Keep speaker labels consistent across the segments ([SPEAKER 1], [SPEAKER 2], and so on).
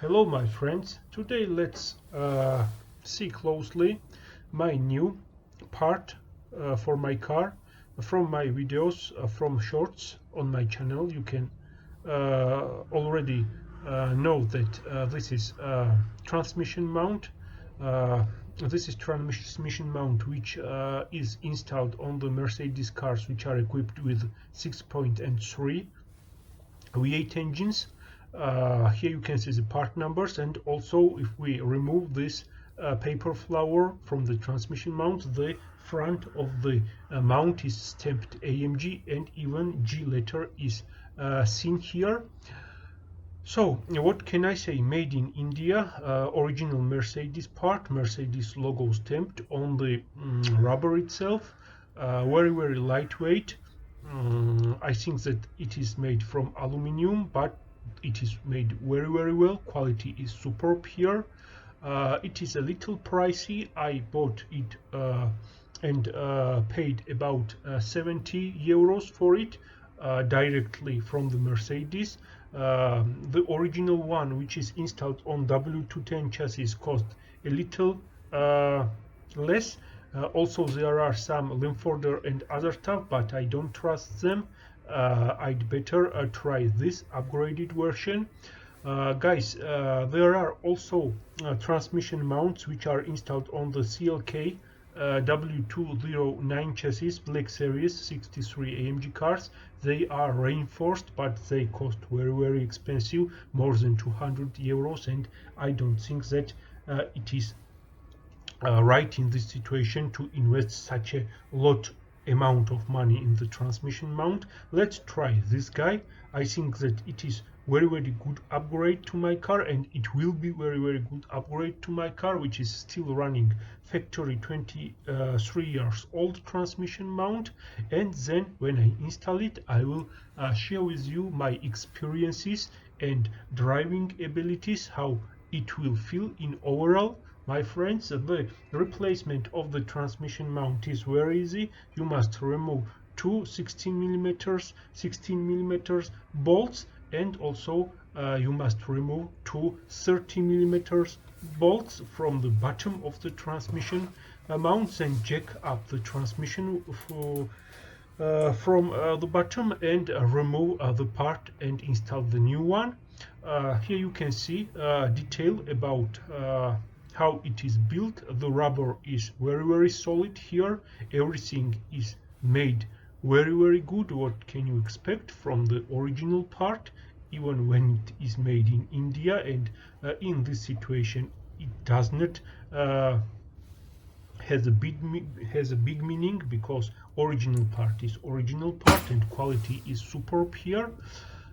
[SPEAKER 1] Hello my friends, today let's see closely my new part for my car. From my videos, from shorts on my channel, you can already know that this is transmission mount. This is transmission mount which is installed on the Mercedes cars which are equipped with 6.3 V8 engines. Here you can see the part numbers, and also if we remove this paper flower from the transmission mount, the front of the mount is stamped AMG, and even G letter is seen here. So what can I say? Made in India, original Mercedes part, Mercedes logo stamped on the rubber itself. Very lightweight. I think that it is made from aluminium, but it is made very well. Quality is superb here. It is a little pricey. I bought it and paid about 70 euros for it directly from the Mercedes. The original one, which is installed on W210 chassis, cost a little less. Also there are some limforder and other stuff, but I don't trust them. I'd better try this upgraded version. Guys, there are also transmission mounts which are installed on the CLK W209 chassis Black Series 63 AMG cars. They are reinforced, but they cost very expensive, more than 200 euros, and I don't think that it is right in this situation to invest such a lot amount of money in the transmission mount. Let's try this guy. I think that it is very good upgrade to my car, and it will be very good upgrade to my car, which is still running factory 23 years old transmission mount. And then when I install it, I will share with you my experiences and driving abilities, how it will feel in overall. My friends, the replacement of the transmission mount is very easy. You must remove two 16 millimeters bolts, and also you must remove two 30 millimeters bolts from the bottom of the transmission mounts, and jack up the transmission from the bottom, and remove the part and install the new one. Here you can see detail about how it is built. The rubber is very solid here. Everything is made very good. What can you expect from the original part, even when it is made in India? And in this situation, it does not has a big meaning, because original part is original part and quality is superb here.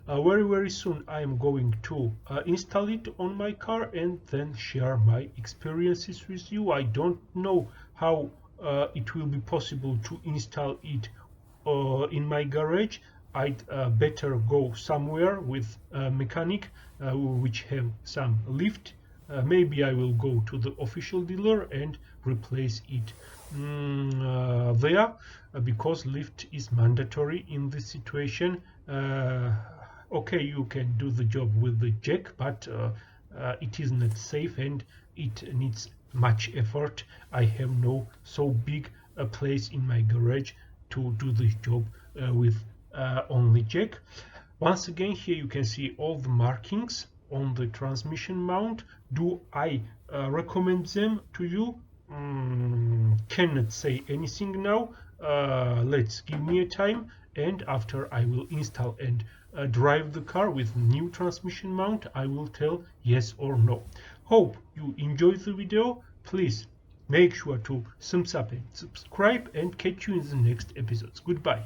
[SPEAKER 1] Very soon I am going to install it on my car and then share my experiences with you. I don't know how it will be possible to install it in my garage. I'd better go somewhere with a mechanic which have some lift. Maybe I will go to the official dealer and replace it there, because lift is mandatory in this situation. Okay, you can do the job with the jack, but it is not safe and it needs much effort. I have no so big a place in my garage to do this job with only jack. Once again, here you can see all the markings on the transmission mount. Do I recommend them to you? Cannot say anything now. Let's give me a time, and after I will install and drive the car with new transmission mount, I will tell yes or no. Hope you enjoyed the video. Please make sure to thumbs up and subscribe, and catch you in the next episodes. Goodbye.